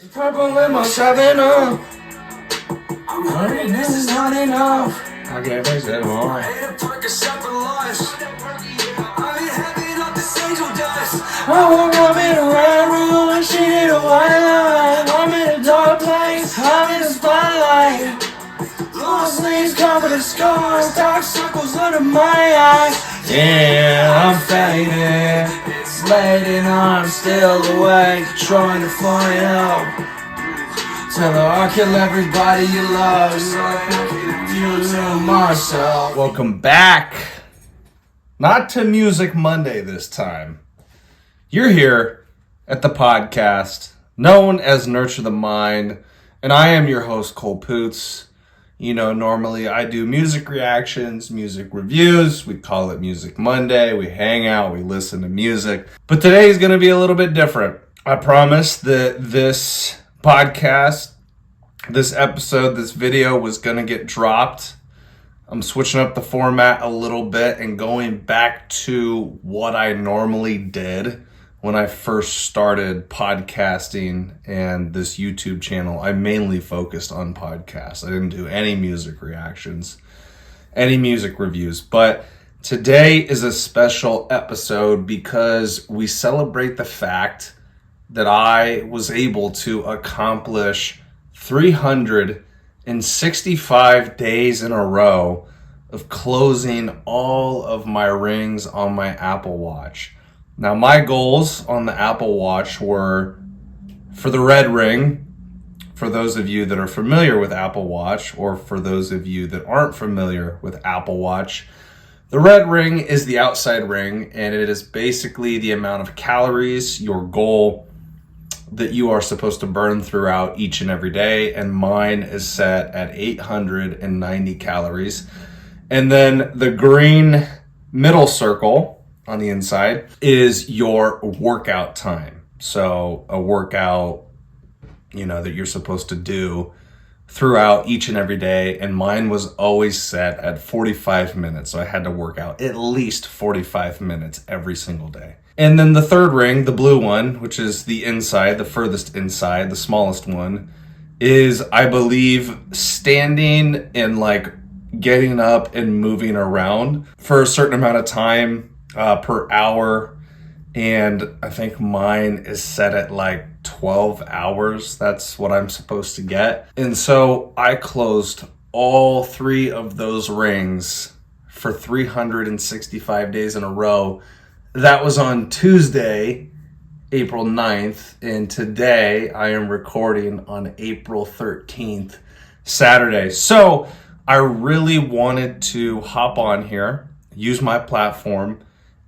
Purple in my 7 Honey, this is not enough. I can't fix it more. I woke up in a red room and she did a white line. I'm in a dark place, I'm in the spotlight. Long sleeves covered in scars, dark circles under my eyes. Yeah, I'm faded. It's late and I'm still awake, trying to find out. Tell her I kill everybody you love, so I can confuse myself. Welcome back. Not to Music Monday this time. You're here at the podcast known as Nurture the Mind, and I am your host, Cole Poots. You know, normally I do music reactions, music reviews. We call it Music Monday. We hang out, we listen to music. But today is going to be a little bit different. I promise that this podcast, this episode, this video was going to get dropped. I'm switching up the format a little bit and going back to what I normally did when I first started podcasting and this YouTube channel. I mainly focused on podcasts. I didn't do any music reactions, any music reviews. But today is a special episode because we celebrate the fact that I was able to accomplish 365 days in a row of closing all of my rings on my Apple Watch. Now, my goals on the Apple Watch were for the red ring, for those of you that are familiar with Apple Watch, or for those of you that aren't familiar with Apple Watch, the red ring is the outside ring, and it is basically the amount of calories, your goal that you are supposed to burn throughout each and every day, and mine is set at 890 calories. And then the green middle circle on the inside is your workout time. So a workout, that you're supposed to do throughout each and every day. And mine was always set at 45 minutes. So I had to work out at least 45 minutes every single day. And then the third ring, the blue one, which is the inside, the furthest inside, the smallest one, is, I believe, standing and getting up and moving around for a certain amount of time per hour. And I think mine is set at 12 hours. That's what I'm supposed to get. And so I closed all three of those rings for 365 days in a row. That was on Tuesday, April 9th. And today I am recording on April 13th, Saturday. So I really wanted to hop on here, use my platform,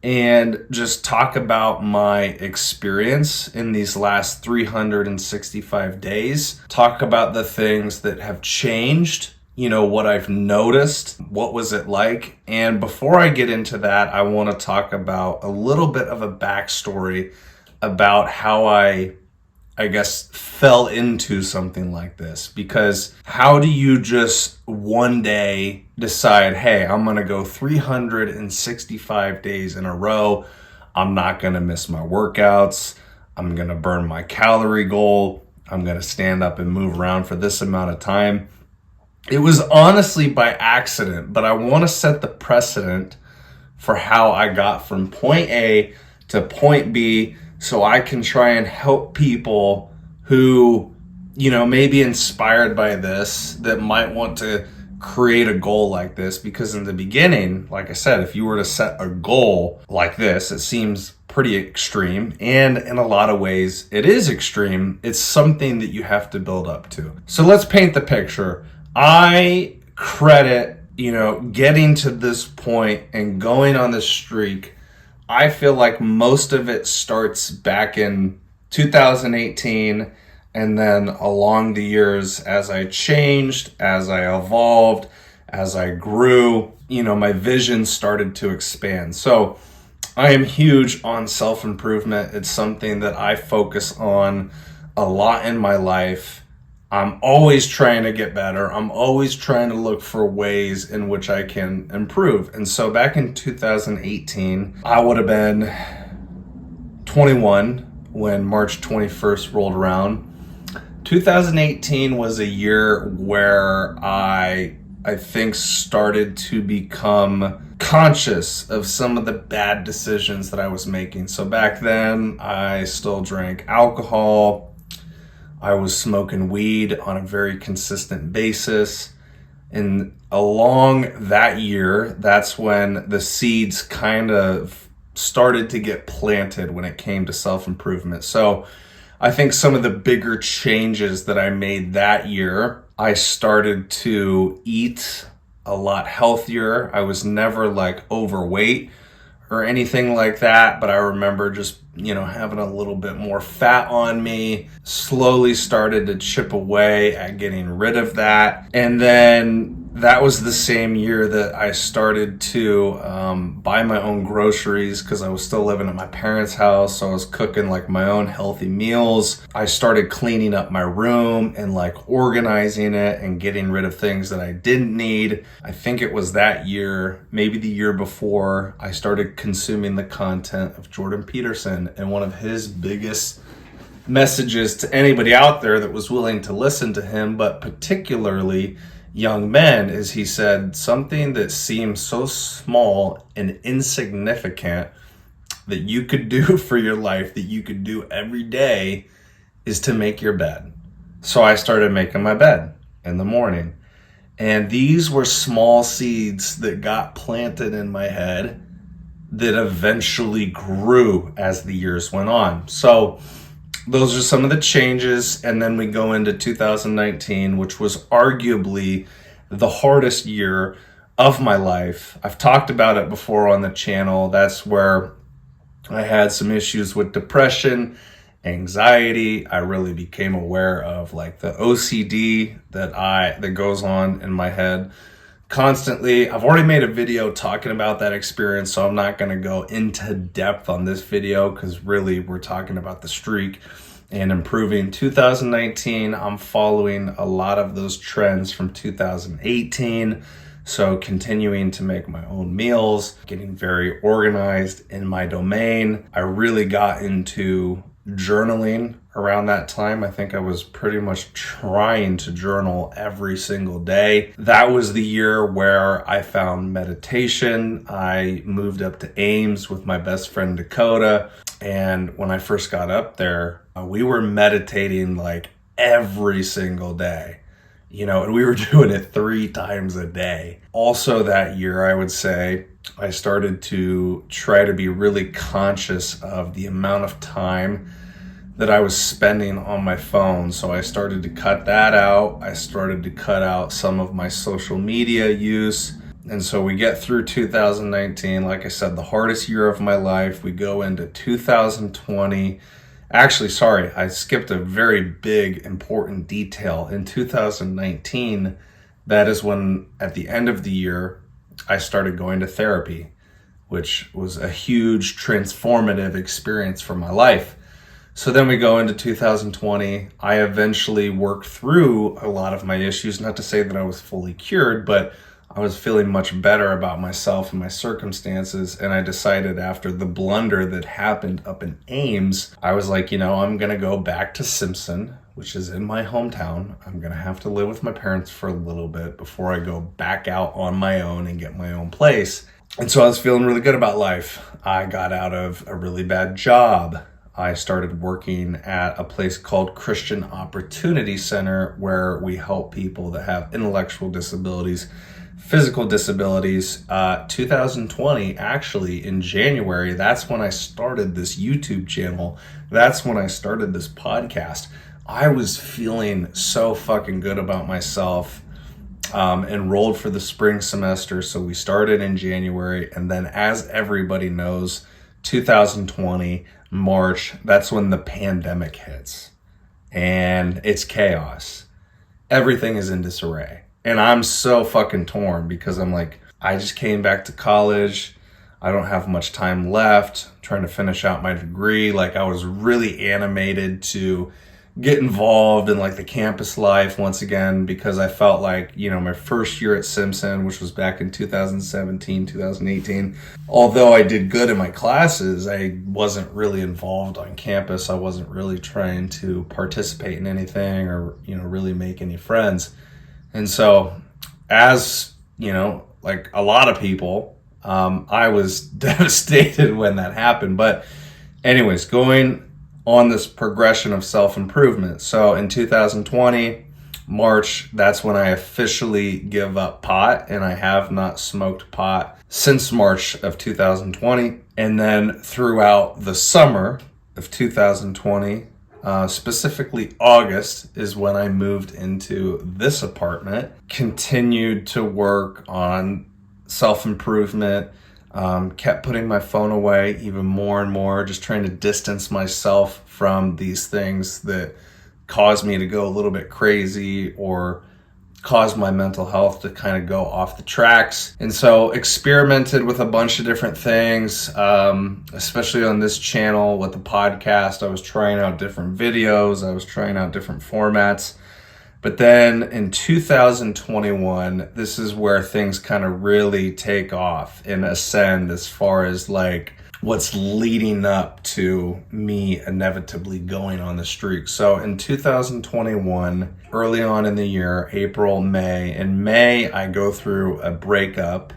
and just talk about my experience in these last 365 days. Talk about the things that have changed, what I've noticed, what was it like. And before I get into that, I want to talk about a little bit of a backstory about how I guess, fell into something like this. Because how do you just one day decide, hey, I'm going to go 365 days in a row. I'm not going to miss my workouts. I'm going to burn my calorie goal. I'm going to stand up and move around for this amount of time. It was honestly by accident, but I want to set the precedent for how I got from point A to point B, so I can try and help people who, may be inspired by this, that might want to create a goal like this. Because in the beginning, like I said, if you were to set a goal like this, it seems pretty extreme. And in a lot of ways, it is extreme. It's something that you have to build up to. So let's paint the picture. I credit, getting to this point and going on this streak, I feel like most of it starts back in 2018, and then along the years as I changed, as I evolved, as I grew, my vision started to expand. So I am huge on self-improvement. It's something that I focus on a lot in my life. I'm always trying to get better. I'm always trying to look for ways in which I can improve. And so back in 2018, I would have been 21 when March 21st rolled around. 2018 was a year where I think started to become conscious of some of the bad decisions that I was making. So back then, I still drank alcohol. I was smoking weed on a very consistent basis. And along that year, that's when the seeds kind of started to get planted when it came to self-improvement. So I think some of the bigger changes that I made that year, I started to eat a lot healthier. I was never like overweight or anything like that, but I remember just, having a little bit more fat on me, slowly started to chip away at getting rid of that. And then that was the same year that I started to buy my own groceries because I was still living at my parents' house. So I was cooking like my own healthy meals. I started cleaning up my room and like organizing it and getting rid of things that I didn't need. I think it was that year, maybe the year before, I started consuming the content of Jordan Peterson, and one of his biggest messages to anybody out there that was willing to listen to him, but particularly young men, is he said something that seems so small and insignificant that you could do for your life, that you could do every day, is to make your bed. So I started making my bed in the morning. And these were small seeds that got planted in my head that eventually grew as the years went on. So those are some of the changes. And then we go into 2019, which was arguably the hardest year of my life. I've talked about it before on the channel. That's where I had some issues with depression, anxiety. I really became aware of like the OCD that goes on in my head constantly. I've already made a video talking about that experience, so I'm not going to go into depth on this video because really we're talking about the streak and improving. 2019, I'm following a lot of those trends from 2018. So continuing to make my own meals, getting very organized in my domain. I really got into journaling around that time. I think I was pretty much trying to journal every single day. That was the year where I found meditation. I moved up to Ames with my best friend Dakota. And when I first got up there, we were meditating like every single day. And we were doing it 3 times a day. Also that year, I would say, I started to try to be really conscious of the amount of time that I was spending on my phone. So I started to cut that out. I started to cut out some of my social media use. And so we get through 2019, like I said, the hardest year of my life. We go into 2020. Actually, sorry, I skipped a very big, important detail. In 2019, that is when, at the end of the year, I started going to therapy, which was a huge transformative experience for my life. So then we go into 2020. I eventually worked through a lot of my issues, not to say that I was fully cured, but I was feeling much better about myself and my circumstances. And I decided after the blunder that happened up in Ames, I was like, I'm going to go back to Simpson, which is in my hometown. I'm going to have to live with my parents for a little bit before I go back out on my own and get my own place. And so I was feeling really good about life. I got out of a really bad job. I started working at a place called Christian Opportunity Center, where we help people that have intellectual disabilities, physical disabilities. 2020, actually, in January, that's when I started this YouTube channel. That's when I started this podcast. I was feeling so fucking good about myself. Enrolled for the spring semester. So we started in January. And then, as everybody knows, 2020, March, that's when the pandemic hits. And it's chaos. Everything is in disarray. And I'm so fucking torn because I'm like, I just came back to college. I don't have much time left. I'm trying to finish out my degree. Like, I was really animated to get involved in like the campus life once again, because I felt like, my first year at Simpson, which was back in 2017, 2018, although I did good in my classes, I wasn't really involved on campus. I wasn't really trying to participate in anything or, really make any friends. And so as, like a lot of people, I was devastated when that happened. But anyways, going on this progression of self-improvement. So in 2020, March, that's when I officially give up pot, and I have not smoked pot since March of 2020. And then throughout the summer of 2020, specifically August, is when I moved into this apartment, continued to work on self-improvement, kept putting my phone away even more and more, just trying to distance myself from these things that cause me to go a little bit crazy or cause my mental health to kind of go off the tracks. And so experimented with a bunch of different things, especially on this channel with the podcast. I was trying out different videos. I was trying out different formats. But then in 2021, this is where things kind of really take off and ascend as far as like what's leading up to me inevitably going on the streak. So in 2021, early on in the year, April, May, in May, I go through a breakup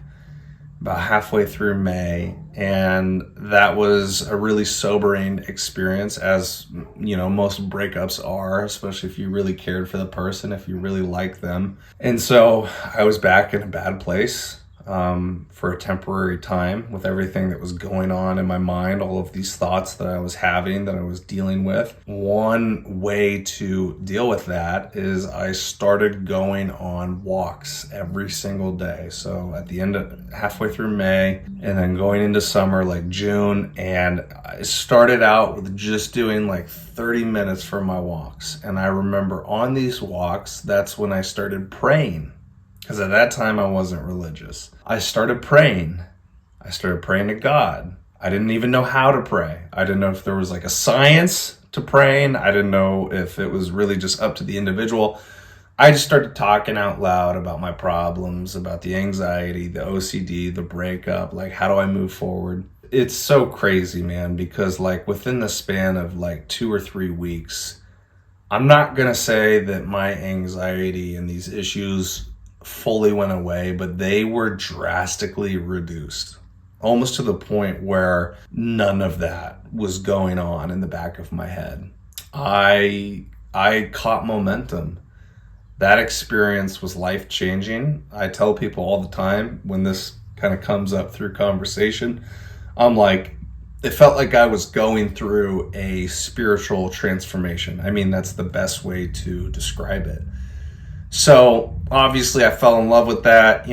about halfway through May. And that was a really sobering experience, as most breakups are, especially if you really cared for the person, if you really like them. And so I was back in a bad place for a temporary time with everything that was going on in my mind, all of these thoughts that I was having, that I was dealing with. One way to deal with that is I started going on walks every single day. So at the end of halfway through May and then going into summer, like June, and I started out with just doing like 30 minutes for my walks. And I remember on these walks, that's when I started praying. Because at that time, I wasn't religious. I started praying. I started praying to God. I didn't even know how to pray. I didn't know if there was like a science to praying. I didn't know if it was really just up to the individual. I just started talking out loud about my problems, about the anxiety, the OCD, the breakup, like how do I move forward? It's so crazy, man, because like within the span of like 2 or 3 weeks, I'm not going to say that my anxiety and these issues fully went away, but they were drastically reduced, almost to the point where none of that was going on in the back of my head. I caught momentum. That experience was life-changing. I tell people all the time when this kind of comes up through conversation, I'm like, it felt like I was going through a spiritual transformation. I mean, that's the best way to describe it. So obviously I fell in love with that.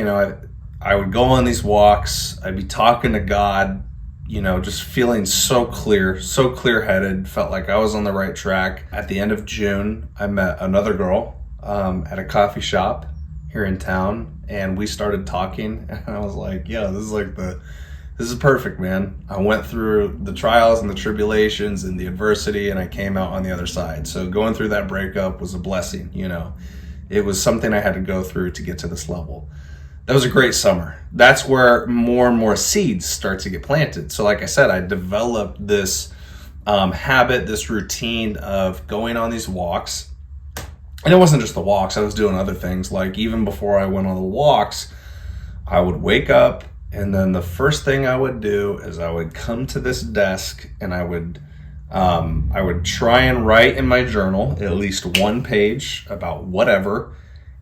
I would go on these walks. I'd be talking to God, just feeling so clear-headed, felt like I was on the right track. At the end of June, I met another girl at a coffee shop here in town, and we started talking, and I was like, yeah, this is perfect, man. I went through the trials and the tribulations and the adversity, and I came out on the other side. So going through that breakup was a blessing, It was something I had to go through to get to this level. That was a great summer. That's where more and more seeds start to get planted. So like I said, I developed this habit, this routine of going on these walks. And it wasn't just the walks. I was doing other things. Like even before I went on the walks, I would wake up, and then the first thing I would do is I would come to this desk, and I would try and write in my journal at least one page about whatever,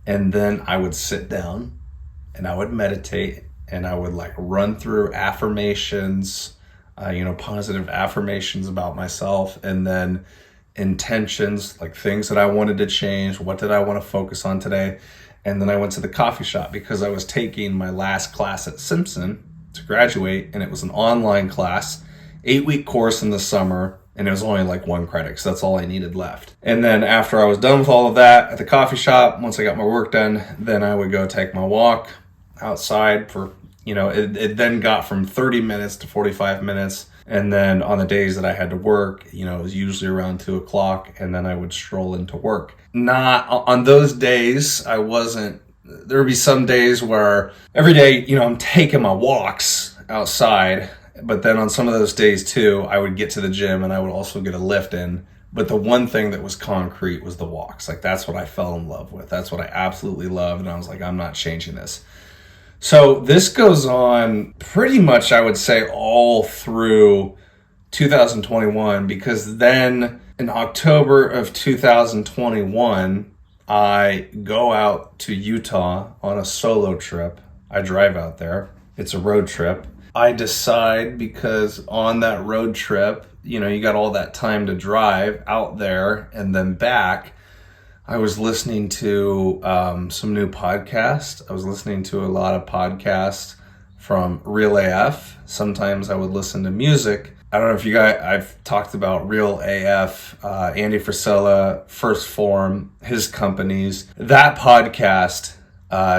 and then I would sit down and I would meditate, and I would like run through affirmations, positive affirmations about myself, and then intentions, like things that I wanted to change, what did I want to focus on today. And then I went to the coffee shop because I was taking my last class at Simpson to graduate, and it was an online class, 8-week course in the summer. And it was only like 1 credit, so that's all I needed left. And then after I was done with all of that at the coffee shop, once I got my work done, then I would go take my walk outside for, it then got from 30 minutes to 45 minutes. And then on the days that I had to work, it was usually around 2:00, and then I would stroll into work. Not on those days, I wasn't. There would be some days where every day, I'm taking my walks outside, but then on some of those days too, I would get to the gym and I would also get a lift in. But the one thing that was concrete was the walks. Like, that's what I fell in love with. That's what I absolutely love. And I was like, I'm not changing this. So this goes on pretty much, I would say, all through 2021, because then in October of 2021, I go out to Utah on a solo trip. I drive out there. It's a road trip. I decide, because on that road trip, you got all that time to drive out there and then back. I was listening to some new podcasts. I was listening to a lot of podcasts from Real AF. Sometimes I would listen to music. I don't know if you guys, I've talked about Real AF, Andy Frisella, First Form, his companies. That podcast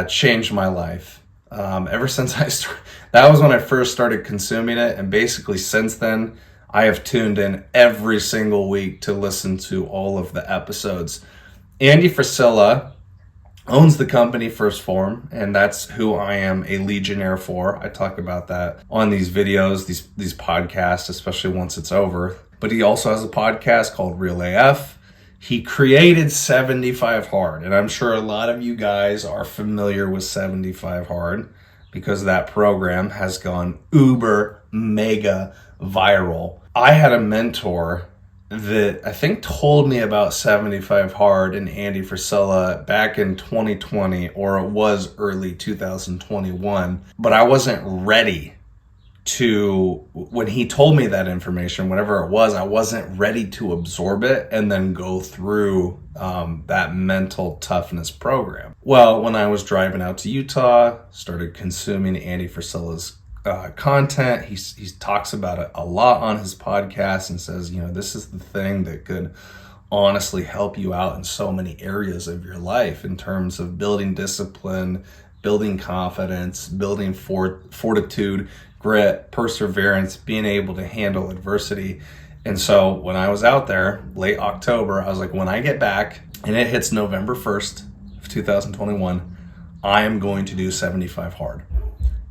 changed my life. Ever since that was when I first started consuming it. And basically since then, I have tuned in every single week to listen to all of the episodes. Andy Frisella owns the company First Form, and that's who I am a legionnaire for. I talk about that on these videos, these podcasts, especially once it's over. But he also has a podcast called Real AF. He created 75 Hard, and I'm sure a lot of you guys are familiar with 75 Hard because that program has gone uber mega viral. I had a mentor that I think told me about 75 Hard and Andy Frisella back in 2020, or it was early 2021, but I wasn't ready to, when he told me that information, whatever it was, I wasn't ready to absorb it and then go through that mental toughness program. Well, when I was driving out to Utah, started consuming Andy Frisella's content. He talks about it a lot on his podcast and says, this is the thing that could honestly help you out in so many areas of your life in terms of building discipline, building confidence, building fortitude, grit, perseverance, being able to handle adversity. And so when I was out there late October, I was like, when I get back and it hits November 1st of 2021, I am going to do 75 Hard.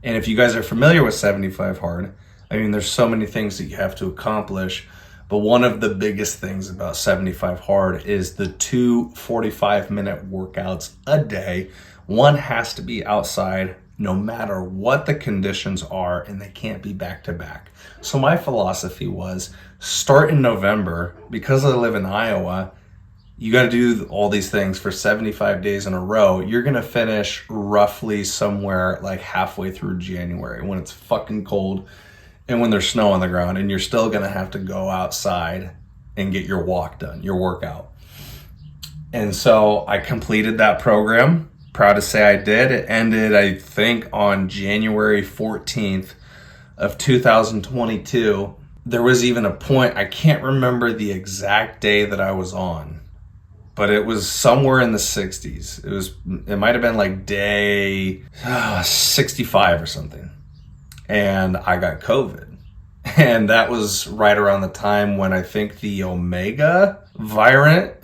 And if you guys are familiar with 75 Hard, there's so many things that you have to accomplish. But one of the biggest things about 75 Hard is the 2 45-minute workouts a day. One has to be outside no matter what the conditions are, and they can't be back to back. So my philosophy was start in November. Because I live in Iowa, you got to do all these things for 75 days in a row. You're going to finish roughly somewhere like halfway through January when it's fucking cold and when there's snow on the ground, and you're still going to have to go outside and get your walk done, your workout. And so I completed that program. Proud to say I did. It ended, I think, on January 14th of 2022. There was even a point, I can't remember the exact day that I was on, but it was somewhere in the 60s. It might have been like day 65 or something. And I got COVID. And that was right around the time when I think the Omega variant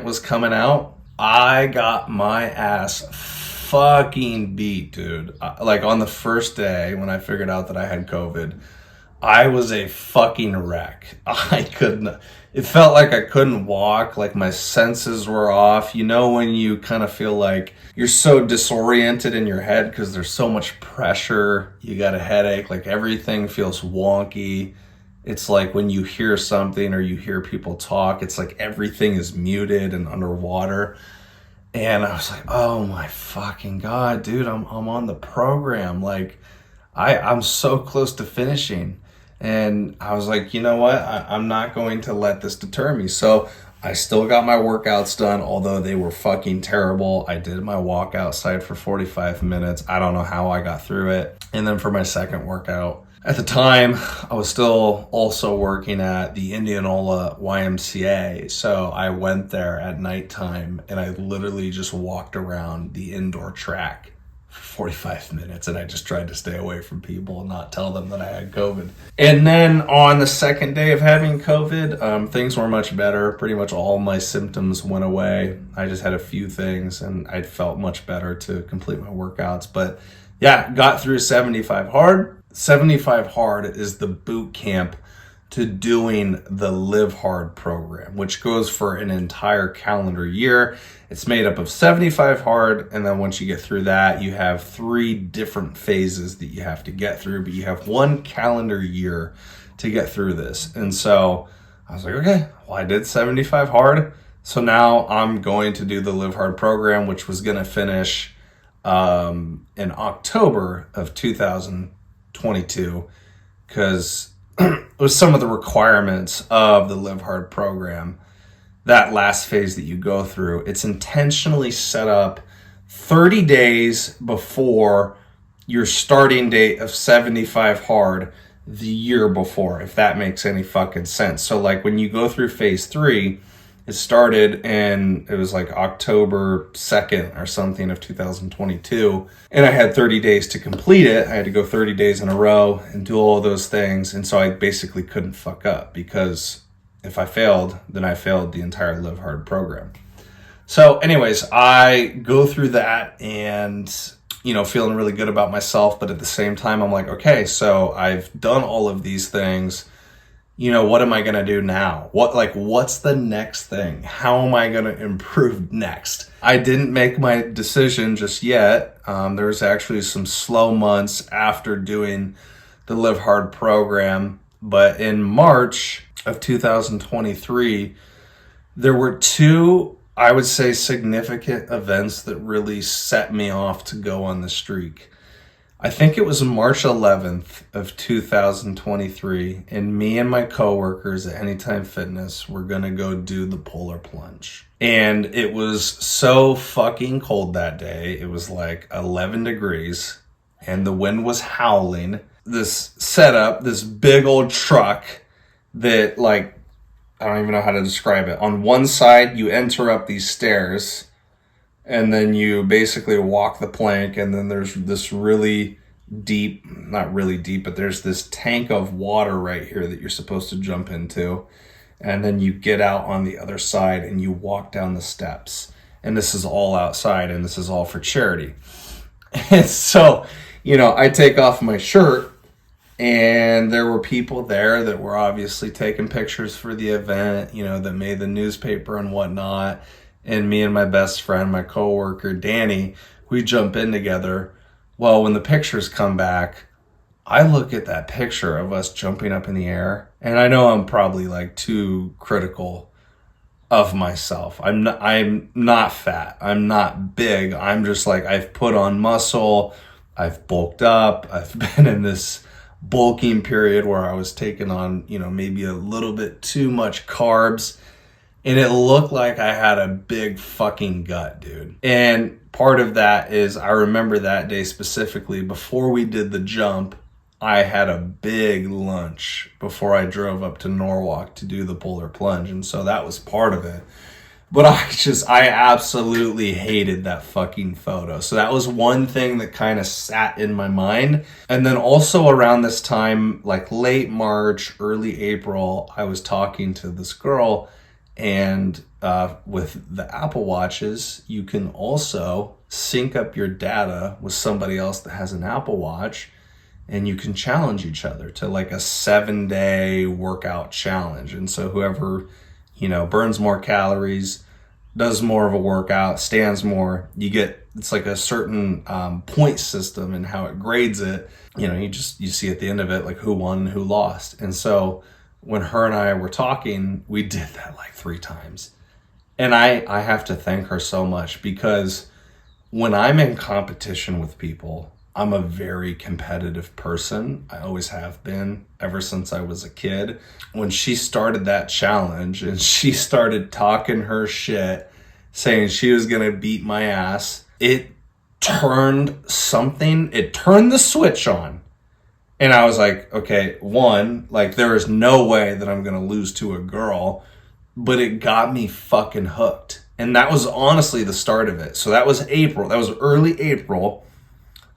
was coming out. I got my ass fucking beat, dude. Like on the first day when I figured out that I had COVID, I was a fucking wreck. It felt like I couldn't walk, like my senses were off. When you kind of feel like you're so disoriented in your head because there's so much pressure, you got a headache, like everything feels wonky. It's like when you hear something or you hear people talk, it's like everything is muted and underwater. And I was like, oh my fucking God, dude, I'm on the program. Like I'm so close to finishing. And I was like, you know what? I'm not going to let this deter me. So I still got my workouts done, although they were fucking terrible. I did my walk outside for 45 minutes. I don't know how I got through it. And then for my second workout, at the time, I was still also working at the Indianola YMCA. So I went there at nighttime and I literally just walked around the indoor track for 45 minutes, and I just tried to stay away from people and not tell them that I had COVID. And then on the second day of having COVID, things were much better. Pretty much all my symptoms went away. I just had a few things, and I felt much better to complete my workouts. But yeah, got through 75 hard. 75 hard is the boot camp to doing the Live Hard program, which goes for an entire calendar year. It's made up of 75 hard, and then once you get through that, you have 3 different phases that you have to get through, but you have 1 calendar year to get through this. And so I was like, okay, well, I did 75 hard, so now I'm going to do the Live Hard program, which was going to finish in October of 2022, because it was some of the requirements of the Live Hard program. That last phase that you go through, it's intentionally set up 30 days before your starting date of 75 hard the year before, if that makes any fucking sense. So like when you go through phase 3, it started in, it was like October 2nd or something of 2022. And I had 30 days to complete it. I had to go 30 days in a row and do all those things. And so I basically couldn't fuck up, because if I failed, then I failed the entire Live Hard program. So anyways, I go through that and, feeling really good about myself. But at the same time, I'm like, okay, so I've done all of these things. What am I going to do now? What's the next thing? How am I going to improve next? I didn't make my decision just yet. There was actually some slow months after doing the Live Hard program. But in March of 2023, there were 2, I would say, significant events that really set me off to go on the streak. I think it was March 11th of 2023, and me and my coworkers at Anytime Fitness were going to go do the polar plunge. And it was so fucking cold that day. It was like 11 degrees, and the wind was howling. This setup, this big old truck that, like, I don't even know how to describe it. On one side, you enter up these stairs, and then you basically walk the plank, and then there's this really deep, not really deep, but there's this tank of water right here that you're supposed to jump into. And then you get out on the other side and you walk down the steps. And this is all outside, and this is all for charity. And so, I take off my shirt, and there were people there that were obviously taking pictures for the event, that made the newspaper and whatnot. And me and my best friend, my coworker, Danny, we jump in together. Well, when the pictures come back, I look at that picture of us jumping up in the air, and I know I'm probably like too critical of myself. I'm not fat. I'm not big. I'm just like, I've put on muscle. I've bulked up. I've been in this bulking period where I was taking on, maybe a little bit too much carbs. And it looked like I had a big fucking gut, dude. And part of that is, I remember that day specifically, before we did the jump, I had a big lunch before I drove up to Norwalk to do the polar plunge. And so that was part of it. But I absolutely hated that fucking photo. So that was one thing that kind of sat in my mind. And then also around this time, like late March, early April, I was talking to this girl. And with the Apple Watches, you can also sync up your data with somebody else that has an Apple Watch, and you can challenge each other to like a 7-day workout challenge. And so whoever, burns more calories, does more of a workout, stands more, it's like a certain point system and how it grades it. You see at the end of it, like who won and who lost. And so when her and I were talking, we did that like 3 times. And I have to thank her so much, because when I'm in competition with people, I'm a very competitive person. I always have been ever since I was a kid. When she started that challenge and she started talking her shit, saying she was going to beat my ass, it turned the switch on. And I was like, okay, one, like there is no way that I'm going to lose to a girl, but it got me fucking hooked. And that was honestly the start of it. So that was April. That was early April.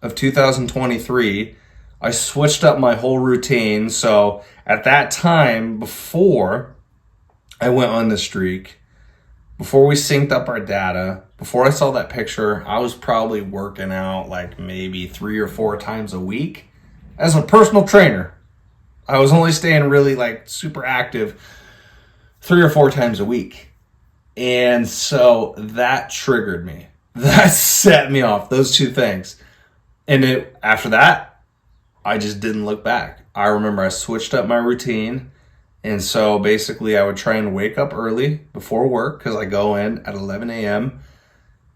of 2023, I switched up my whole routine. So at that time, before I went on the streak, before we synced up our data, before I saw that picture, I was probably working out like maybe 3 or 4 times a week as a personal trainer. I was only staying really like super active 3 or 4 times a week. And so that triggered me. That set me off, those 2 things. And after that, I just didn't look back. I remember I switched up my routine. And so basically I would try and wake up early before work because I go in at 11 a.m.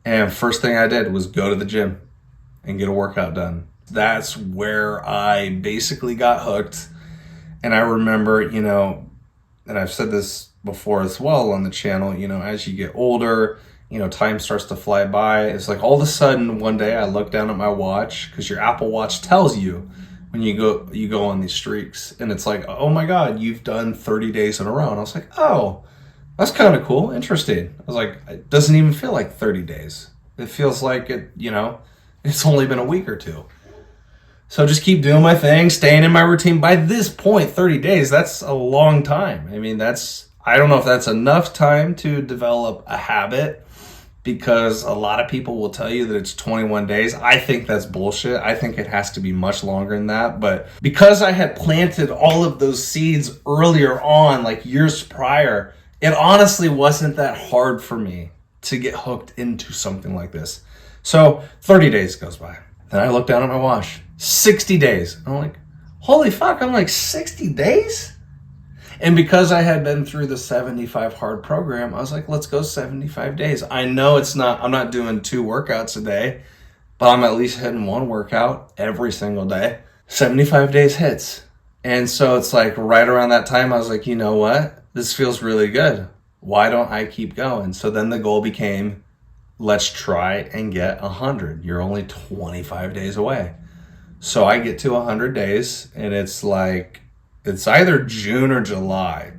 And first thing I did was go to the gym and get a workout done. That's where I basically got hooked. And I remember, and I've said this before as well on the channel, as you get older, time starts to fly by. It's like all of a sudden one day I look down at my watch because your Apple Watch tells you when you go on these streaks, and it's like, oh my God, you've done 30 days in a row. And I was like, oh, that's kind of cool. Interesting. I was like, it doesn't even feel like 30 days. It feels like it's only been a week or 2. So just keep doing my thing, staying in my routine. By this point, 30 days, that's a long time. I mean, I don't know if that's enough time to develop a habit, because a lot of people will tell you that it's 21 days. I think that's bullshit. I think it has to be much longer than that. But because I had planted all of those seeds earlier on, like years prior, it honestly wasn't that hard for me to get hooked into something like this. So 30 days goes by. Then I look down at my watch. 60 days. I'm like, holy fuck, I'm like 60 days? And because I had been through the 75 hard program, I was like, let's go 75 days. I know I'm not doing 2 workouts a day, but I'm at least hitting 1 workout every single day. 75 days hits. And so it's like right around that time, I was like, you know what? This feels really good. Why don't I keep going? So then the goal became, let's try and get 100. You're only 25 days away. So I get to 100 days, and it's like, it's either June or July.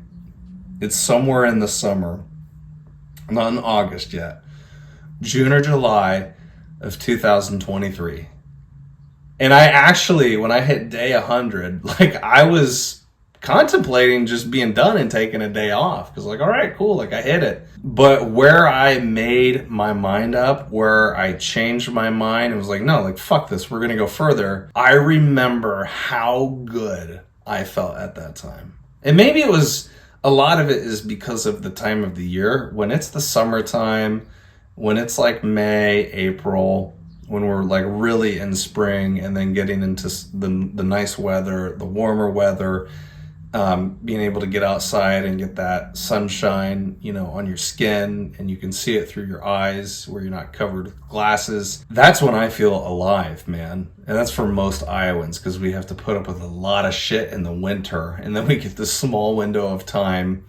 It's somewhere in the summer. Not in August yet. June or July of 2023. And I actually, when I hit day 100, like I was contemplating just being done and taking a day off. Because like, all right, cool, like I hit it. But where I made my mind up, where I changed my mind and was like, no, like fuck this, we're going to go further. I remember how good I felt at that time. And maybe a lot of it is because of the time of the year. When it's the summertime, when it's like May, April, when we're like really in spring and then getting into the nice weather, the warmer weather, being able to get outside and get that sunshine, on your skin, and you can see it through your eyes where you're not covered with glasses. That's when I feel alive, man. And that's for most Iowans, because we have to put up with a lot of shit in the winter. And then we get this small window of time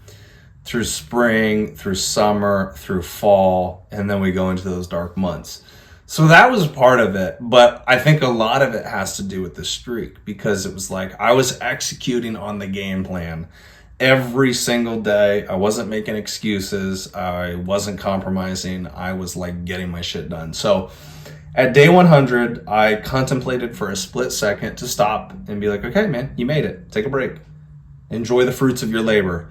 through spring, through summer, through fall, and then we go into those dark months. So that was part of it, but I think a lot of it has to do with the streak, because it was like I was executing on the game plan every single day. I wasn't making excuses. I wasn't compromising. I was like getting my shit done. So at day 100, I contemplated for a split second to stop and be like, okay, man, you made it. Take a break. Enjoy the fruits of your labor.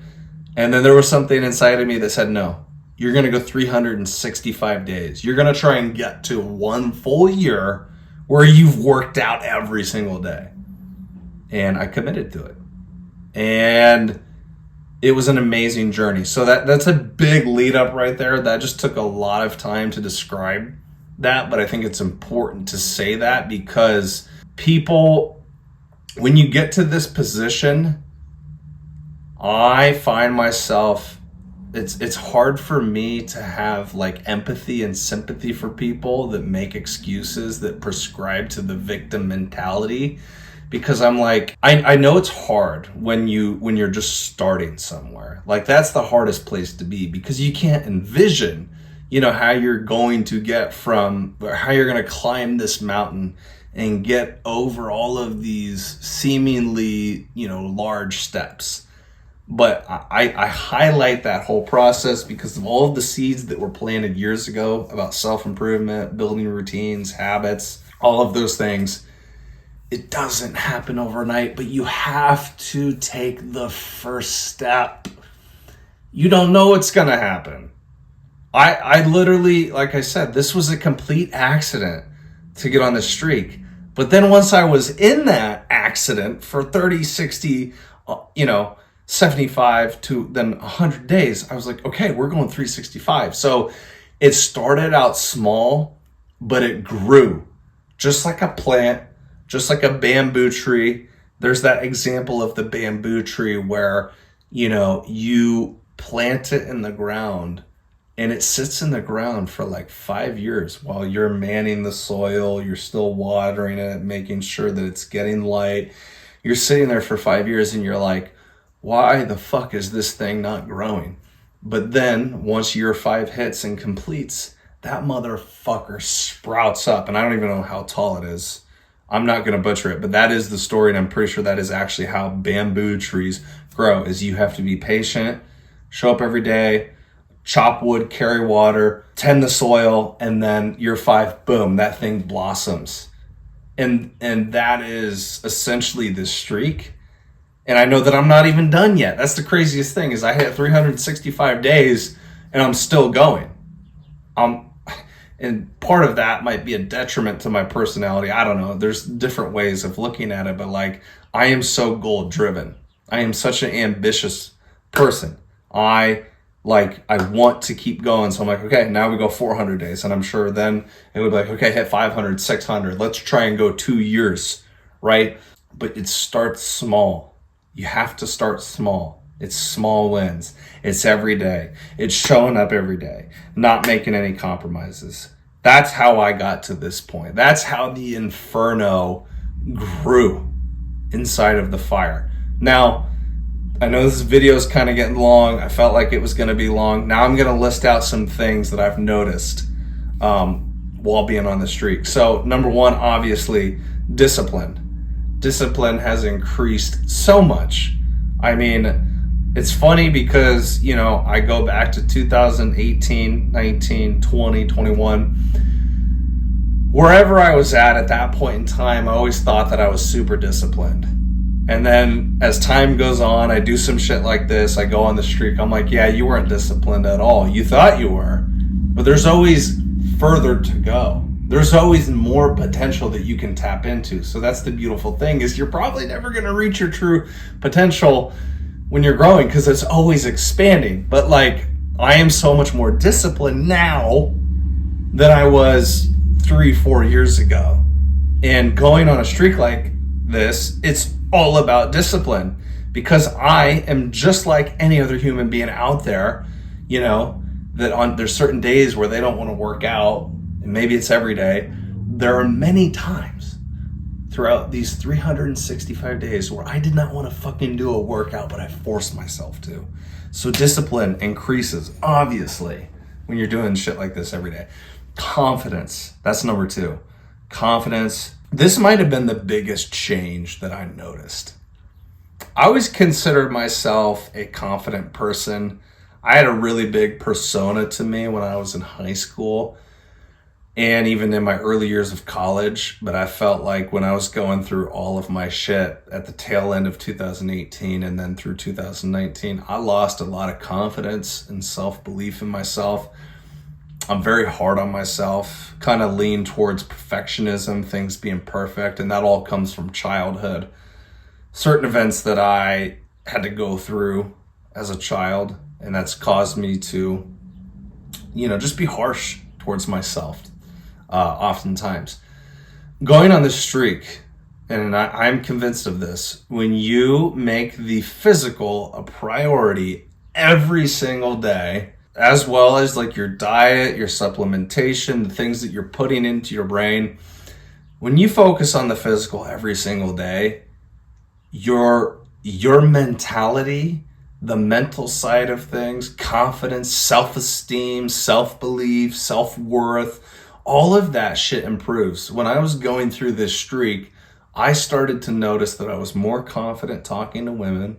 And then there was something inside of me that said, no. You're going to go 365 days. You're going to try and get to 1 full year where you've worked out every single day. And I committed to it. And it was an amazing journey. So that's a big lead up right there. That just took a lot of time to describe that. But I think it's important to say that, because people, when you get to this position, I find myself, it's hard for me to have like empathy and sympathy for people that make excuses, that prescribe to the victim mentality, because I'm like, I know it's hard when you're just starting somewhere. Like that's the hardest place to be, because you can't envision, how you're going to get from, or how you're going to climb this mountain and get over all of these seemingly, large steps. But I highlight that whole process because of all of the seeds that were planted years ago about self-improvement, building routines, habits. all of those things. It doesn't happen overnight, but you have to take the first step. You don't know what's going to happen. I literally, like I said, this was a complete accident to get on the streak. But then once I was in that accident for 30, 60, 75 to then 100 days, I was like, okay, we're going 365. So it started out small, but it grew. Just like a plant, just like a bamboo tree. There's that example of the bamboo tree where, you plant it in the ground and it sits in the ground for like 5 years while you're manning the soil, you're still watering it, making sure that it's getting light. You're sitting there for 5 years and you're like, why the fuck is this thing not growing? But then once year 5 hits and completes, that motherfucker sprouts up. And I don't even know how tall it is. I'm not going to butcher it, but that is the story. And I'm pretty sure that is actually how bamboo trees grow, is you have to be patient, show up every day, chop wood, carry water, tend the soil, and then year 5, boom, that thing blossoms. And that is essentially the streak. And I know that I'm not even done yet. That's the craziest thing, is I hit 365 days and I'm still going. And part of that might be a detriment to my personality. I don't know. There's different ways of looking at it, but like, I am so goal driven. I am such an ambitious person. I want to keep going. So I'm like, okay, now we go 400 days. And I'm sure then it would be like, okay, hit 500, 600. Let's try and go 2 years, right? But it starts small. You have to start small. It's small wins. It's every day. It's showing up every day, not making any compromises. That's how I got to this point. That's how the inferno grew inside of the fire. Now, I know this video is kind of getting long. I felt like it was going to be long. Now I'm going to list out some things that I've noticed while being on the streak. So number 1, obviously, discipline. Discipline has increased so much. I mean, it's funny because, I go back to 2018, 19, 20, 21. Wherever I was at that point in time, I always thought that I was super disciplined. And then as time goes on, I do some shit like this. I go on the streak. I'm like, yeah, you weren't disciplined at all. You thought you were. But there's always further to go. There's always more potential that you can tap into. So that's the beautiful thing, is you're probably never going to reach your true potential when you're growing, because it's always expanding. But like, I am so much more disciplined now than I was 3-4 years ago. And going on a streak like this, it's all about discipline, because I am just like any other human being out there, that there's certain days where they don't want to work out, and maybe it's every day. There are many times throughout these 365 days where I did not want to fucking do a workout, but I forced myself to. So discipline increases, obviously, when you're doing shit like this every day. Confidence, that's number 2. Confidence. This might have been the biggest change that I noticed. I always considered myself a confident person. I had a really big persona to me when I was in high school and even in my early years of college. But I felt like when I was going through all of my shit at the tail end of 2018 and then through 2019, I lost a lot of confidence and self-belief in myself. I'm very hard on myself, kind of lean towards perfectionism, things being perfect, and that all comes from childhood. Certain events that I had to go through as a child, and that's caused me to, just be harsh towards myself, oftentimes. Going on this streak, and I'm convinced of this, when you make the physical a priority every single day, as well as like your diet, your supplementation, the things that you're putting into your brain, when you focus on the physical every single day, your mentality, the mental side of things, confidence, self-esteem, self-belief, self-worth, all of that shit improves. When I was going through this streak, I started to notice that I was more confident talking to women.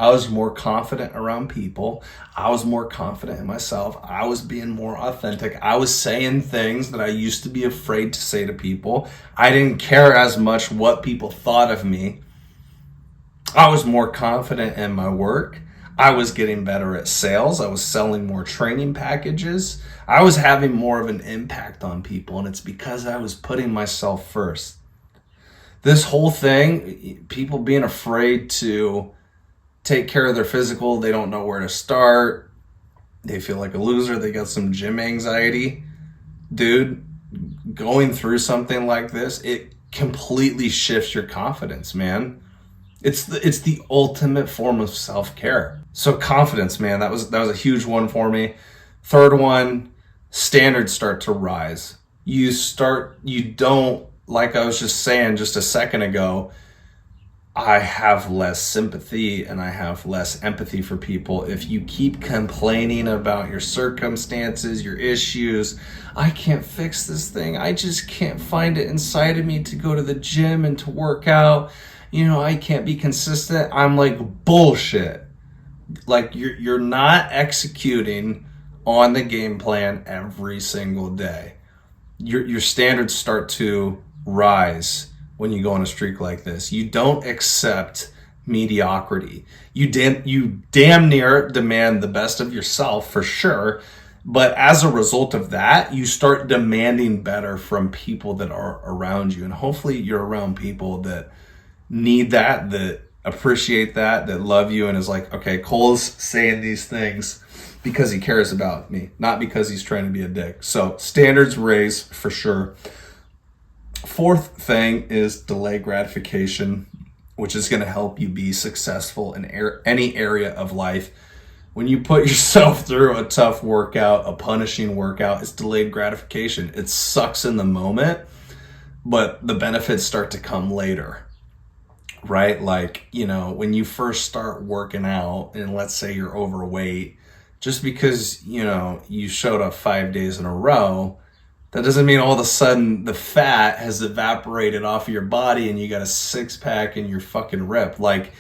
I was more confident around people. I was more confident in myself. I was being more authentic. I was saying things that I used to be afraid to say to people. I didn't care as much what people thought of me. I was more confident in my work. I was getting better at sales. I was selling more training packages. I was having more of an impact on people, and it's because I was putting myself first. This whole thing, people being afraid to take care of their physical, they don't know where to start. They feel like a loser. They got some gym anxiety. Dude, going through something like this, it completely shifts your confidence, man. It's the ultimate form of self-care. So confidence, man, that was a huge one for me. Third one, standards start to rise. You don't, like I was just saying just a second ago, I have less sympathy and I have less empathy for people if you keep complaining about your circumstances, your issues. I can't fix this thing. I just can't find it inside of me to go to the gym and to work out. I can't be consistent. I'm like, bullshit. Like you're not executing on the game plan every single day. Your standards start to rise when you go on a streak like this. You don't accept mediocrity. You damn near demand the best of yourself for sure. But as a result of that, you start demanding better from people that are around you. And hopefully you're around people that need that appreciate that love you and is like, okay, Cole's saying these things because he cares about me, not because he's trying to be a dick. So standards raise for sure. Fourth thing is delay gratification, which is going to help you be successful in any area of life. When you put yourself through a tough workout, a punishing workout, it's delayed gratification. It sucks in the moment, but the benefits start to come later. Right? Like, when you first start working out and let's say you're overweight, just because, you showed up 5 days in a row, that doesn't mean all of a sudden the fat has evaporated off of your body and you got a six pack and you're fucking ripped. Like,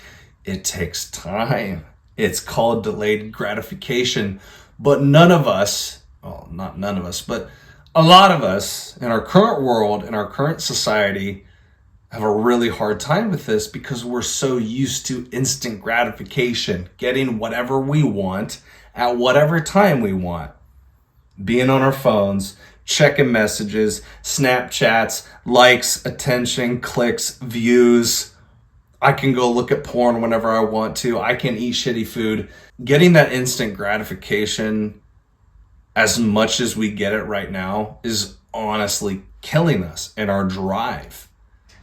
it takes time. It's called delayed gratification. But none of us, well, not none of us, but a lot of us in our current world, in our current society, have a really hard time with this because we're so used to instant gratification, getting whatever we want at whatever time we want. Being on our phones, checking messages, Snapchats, likes, attention, clicks, views. I can go look at porn whenever I want to. I can eat shitty food. Getting that instant gratification as much as we get it right now is honestly killing us in our drive.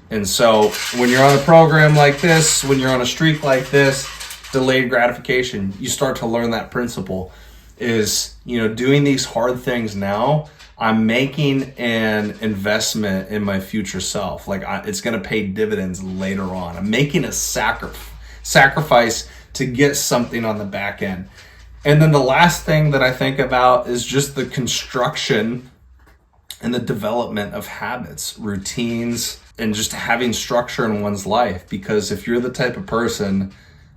And so when you're on a program like this, when you're on a streak like this, delayed gratification, you start to learn that principle is, doing these hard things now, I'm making an investment in my future self. Like it's going to pay dividends later on. I'm making a sacrifice to get something on the back end. And then the last thing that I think about is just the construction and the development of habits, routines, and just having structure in one's life. Because if you're the type of person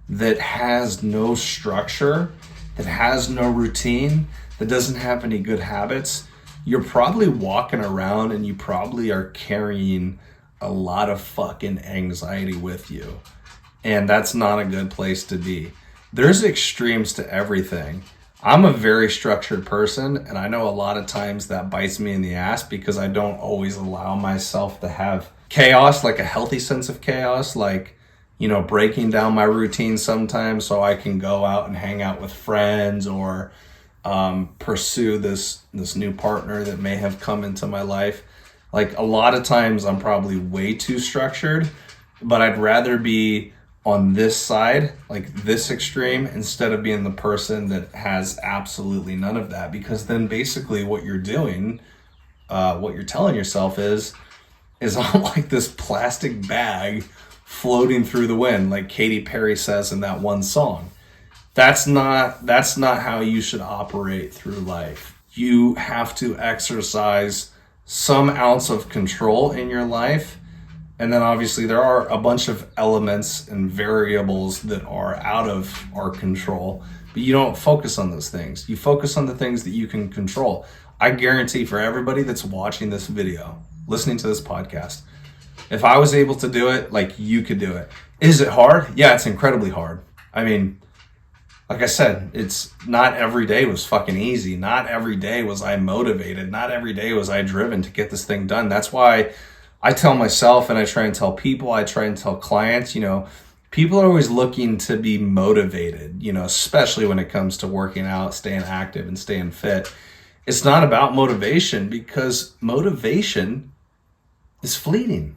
that has no structure, that has no routine, that doesn't have any good habits, you're probably walking around and you probably are carrying a lot of fucking anxiety with you. And that's not a good place to be. There's extremes to everything. I'm a very structured person, and I know a lot of times that bites me in the ass because I don't always allow myself to have chaos, like a healthy sense of chaos, like, breaking down my routine sometimes so I can go out and hang out with friends or pursue this new partner that may have come into my life. Like a lot of times I'm probably way too structured, but I'd rather be on this side, like this extreme, instead of being the person that has absolutely none of that. Because then basically what you're doing, what you're telling yourself is I'm like this plastic bag floating through the wind, like Katy Perry says in that one song. That's not how you should operate through life. You have to exercise some ounce of control in your life And then obviously there are a bunch of elements and variables that are out of our control, but you don't focus on those things. You focus on the things that you can control. I guarantee for everybody that's watching this video, listening to this podcast, if I was able to do it, like, you could do it. Is it hard? Yeah, it's incredibly hard. I mean, like I said, it's not every day was fucking easy. Not every day was I motivated. Not every day was I driven to get this thing done. That's why I tell myself, and I try and tell people, I try and tell clients, people are always looking to be motivated, especially when it comes to working out, staying active and staying fit. It's not about motivation, because motivation is fleeting.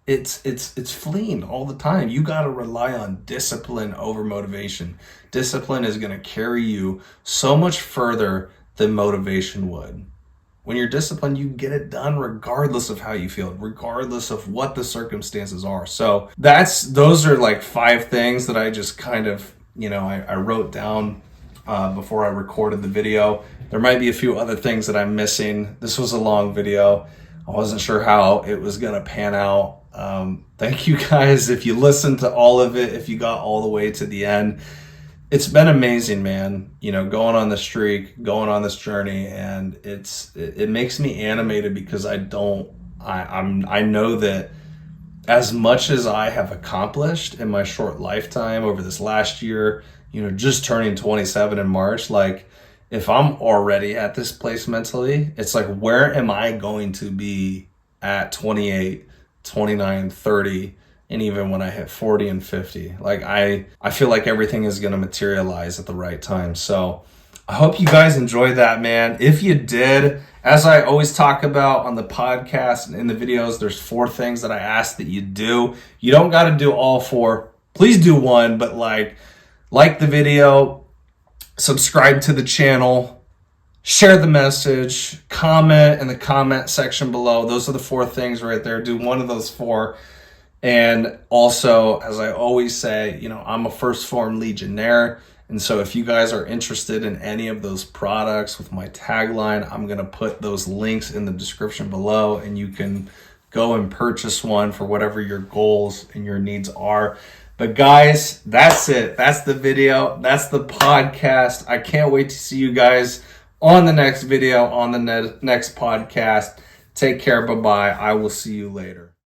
It's fleeing all the time. You got to rely on discipline over motivation. Discipline is going to carry you so much further than motivation would. When you're disciplined, you get it done regardless of how you feel, regardless of what the circumstances are. So those are like 5 things that I just kind of, I wrote down before I recorded the video. There might be a few other things that I'm missing. This was a long video. I wasn't sure how it was going to pan out. Thank you guys if you listened to all of it, if you got all the way to the end. It's been amazing, man, going on the streak, going on this journey, and it makes me animated, because I know that as much as I have accomplished in my short lifetime over this last year, just turning 27 in March, like, if I'm already at this place mentally, it's like, where am I going to be at 28, 29, 30, and even when I hit 40 and 50? Like, I feel like everything is going to materialize at the right time. So I hope you guys enjoyed that, man. If you did, as I always talk about on the podcast and in the videos, there's 4 things that I ask that you do. You don't got to do all 4. Please do one, but like the video, subscribe to the channel, share the message, comment in the comment section below. Those are the 4 things right there. Do one of those 4. And also, as I always say, I'm a first form legionnaire. And so if you guys are interested in any of those products with my tagline, I'm going to put those links in the description below, and you can go and purchase one for whatever your goals and your needs are. But guys, that's it. That's the video. That's the podcast. I can't wait to see you guys on the next video, on the next podcast. Take care. Bye-bye. I will see you later.